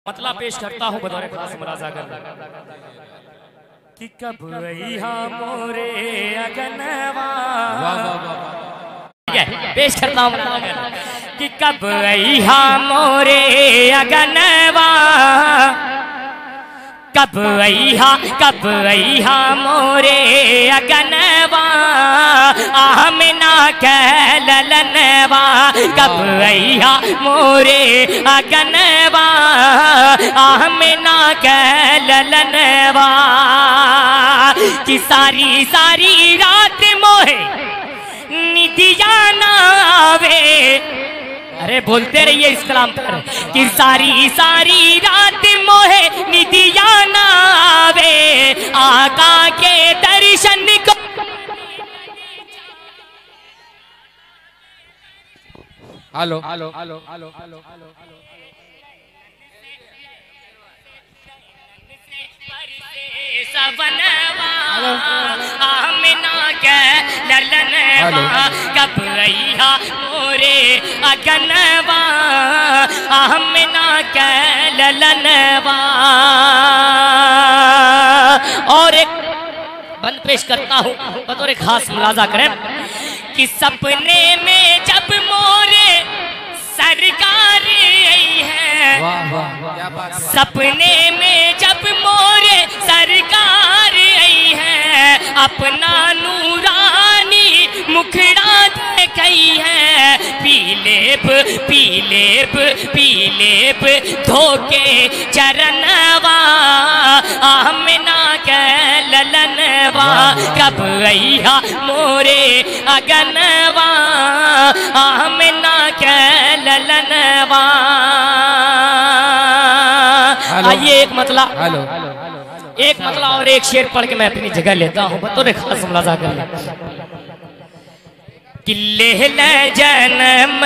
मतलब पेश करता हूँ बतौर खास मुलाजा कर कि कब मोरे अगनवा पेश करता हूँ कि कब मोरे अगनवा कब मोरे अगनवा आमना कहलनवा कब मोरे अगनवा आमना कहलनवा कि सारी सारी रात मोहे निदिया नावे। अरे बोलते रहिए इस कलाम पर कि सारी सारी रात मोहे निदिया नावे आका के दर्शन को। Hello hello hello hello hello आमना के ललनवा कब मोरे अगनवा आमना के ललनवा। और एक बंद पेश करता हूँ बतौर खास मुलाजा करें कि सपने में जब मोरे सरकार आई है, सपने में जब मोरे सरकार आई है अपना नूरानी मुखड़ा देखई है पीलेब पीलेब पीलेब धोके चरणवा आमना के ललनवा कब अइहा मोरे अगनवा आमना के ललनवा। आइए एक मतला और एक शेर पढ़ के मैं अपनी जगह लेता हूँ बतौर खास मुलाजा कर कि लेहल जन्म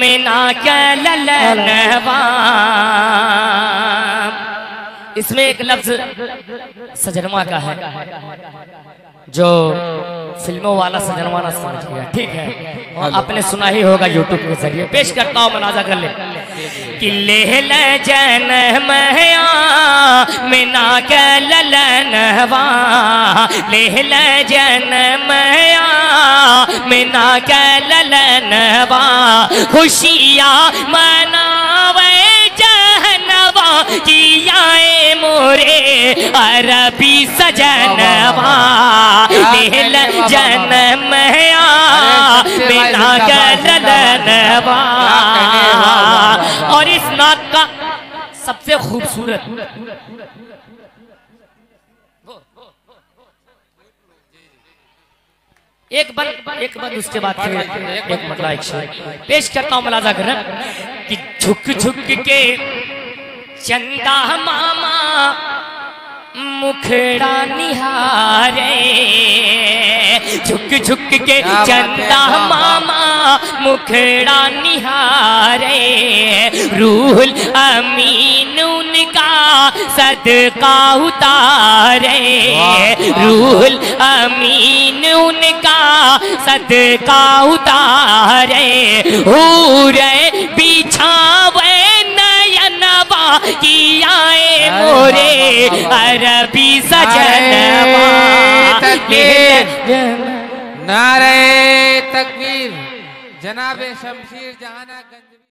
मिना के ललनवा। इसमें एक लफ्ज सजनमा का है जो फिल्मों वाला सजनमा ना समझ गया, ठीक है, और आपने सुना ही होगा यूट्यूब के जरिए। पेश करता हूँ मुलाजा कर ले कि लेहल जन्म मिना के ललनवा लेहल जन्म मिना के ललनवा खुशियाँ मनावे जहनवा कियाए मोरे अरबी सजनवा लेहल जन्म मिना के ललनवा। और इस नात का सबसे खूबसूरत एक बंद उसके बाद एक मतलब एक शेर पेश करता हूँ मुलाजा कर कि झुक झुक के चंदा मामा मुखड़ा निहारे झुक झुक के चंदा मामा मुखड़ा निहारे रूहुल अमीन उनका सदका उतारे रूहुल अमीन उनका सदका उतारे हूरे बिछावे नयनवा कियाए मोरे अरबी सजनवा। नारे तकबीर जनाबे शमशीर जहाना गंज।